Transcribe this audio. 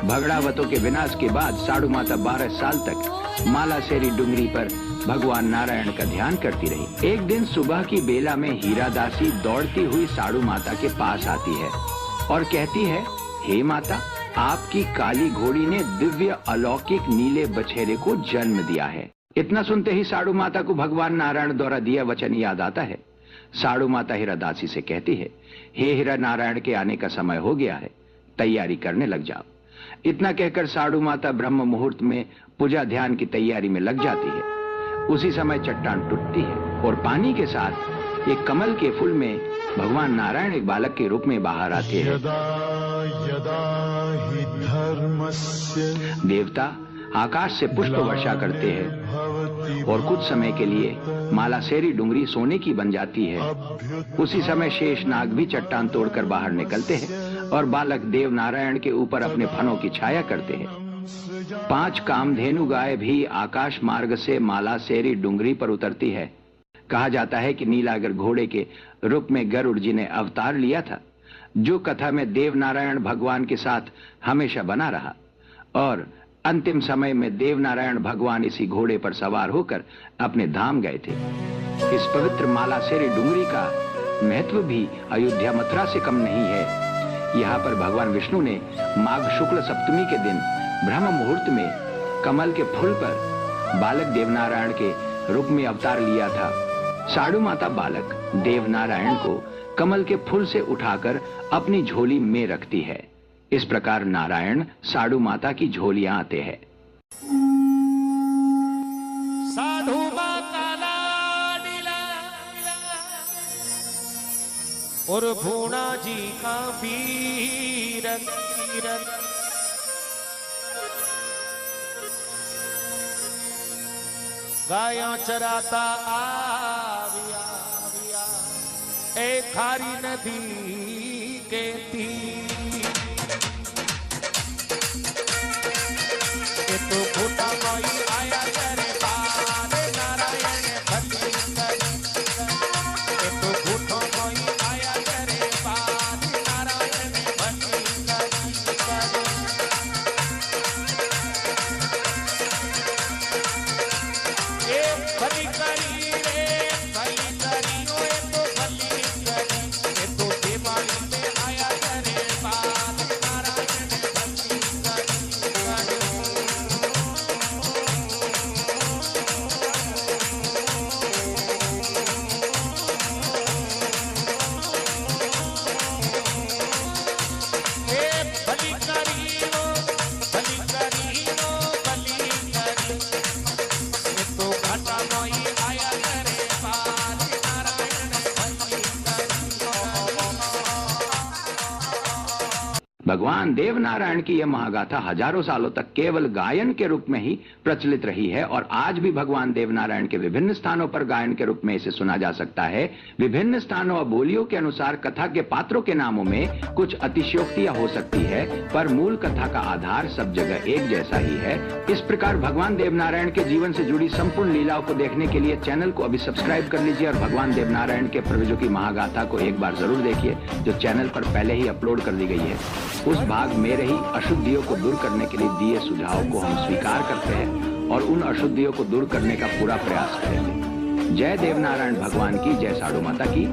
भगड़ावतों के विनाश के बाद साड़ू माता 12 साल तक मालासेरी डुंगरी पर भगवान नारायण का ध्यान करती रही। एक दिन सुबह की बेला में हीरा दासी दौड़ती हुई साड़ू माता के पास आती है और कहती है, हे माता, आपकी काली घोड़ी ने दिव्य अलौकिक नीले बछेरे को जन्म दिया है। इतना सुनते ही साड़ू माता को भगवान नारायण द्वारा दिया वचन याद आता है। साड़ू माता हीरा दासी से कहती है, हे हीरा नारायण के आने का समय हो गया है, तैयारी करने लग जाओ। इतना कहकर साड़ू माता ब्रह्म मुहूर्त में पूजा ध्यान की तैयारी में लग जाती है। उसी समय चट्टान टूटती है और पानी के साथ एक कमल के फूल में भगवान नारायण एक बालक के रूप में बाहर आते हैं। देवता आकाश से पुष्प वर्षा करते हैं और कुछ समय के लिए मालासेरी डुंगरी सोने की बन जाती है। उसी समय शेष नाग भी चट्टान तोड़कर बाहर निकलते हैं और बालक देव नारायण के ऊपर अपने फनों की छाया करते हैं। 5 कामधेनु गाय भी आकाश मार्ग से मालासेरी डुंगरी पर उतरती है। कहा जाता है कि नीलागर घोड़े के रूप में गरुड़ जी ने अवतार लिया था, जो कथा में देव नारायण भगवान के साथ हमेशा बना रहा और अंतिम समय में देव नारायण भगवान इसी घोड़े पर सवार होकर अपने धाम गए थे। इस पवित्र मालासेरी डुंगरी का महत्व भी अयोध्या मथुरा से कम नहीं है। यहाँ पर भगवान विष्णु ने माघ शुक्ल सप्तमी के दिन ब्रह्म मुहूर्त में कमल के फूल पर बालक देवनारायण के रूप में अवतार लिया था। साड़ू माता बालक देवनारायण को कमल के फूल से उठाकर अपनी झोली में रखती है। इस प्रकार नारायण साड़ू माता की झोलियां आते हैं। साधु माता लाडीला और भूना जी का वीर गाया चराता आविया एक खारी नदी के तीर तो खोटा कोई आया करे बारे नारायण भक्ति करी तो खोटा कोई आया करे बारे नारायण भक्ति करी ए भली करी रे भली करी ओए तो भली करी ए तो देवाली में आया करे बारे नारायण भक्ति करी भगवान देवनारायण की यह महागाथा हजारों सालों तक केवल गायन के रूप में ही प्रचलित रही है और आज भी भगवान देवनारायण के विभिन्न स्थानों पर गायन के रूप में इसे सुना जा सकता है। विभिन्न स्थानों और बोलियों के अनुसार कथा के पात्रों के नामों में कुछ अतिशयोक्तियां हो सकती है, पर मूल कथा का आधार सब जगह एक जैसा ही है। इस प्रकार भगवान देवनारायण के जीवन से जुड़ी संपूर्ण लीलाओं को देखने के लिए चैनल को अभी सब्सक्राइब कर लीजिए और भगवान देवनारायण के पूर्वजों की महागाथा को एक बार जरूर देखिए, जो चैनल पर पहले ही अपलोड कर दी गई है। उस भाग में रही अशुद्धियों को दूर करने के लिए दिए सुझाव को हम स्वीकार करते हैं और उन अशुद्धियों को दूर करने का पूरा प्रयास करेंगे। जय देवनारायण भगवान की, जय साड़ू माता की।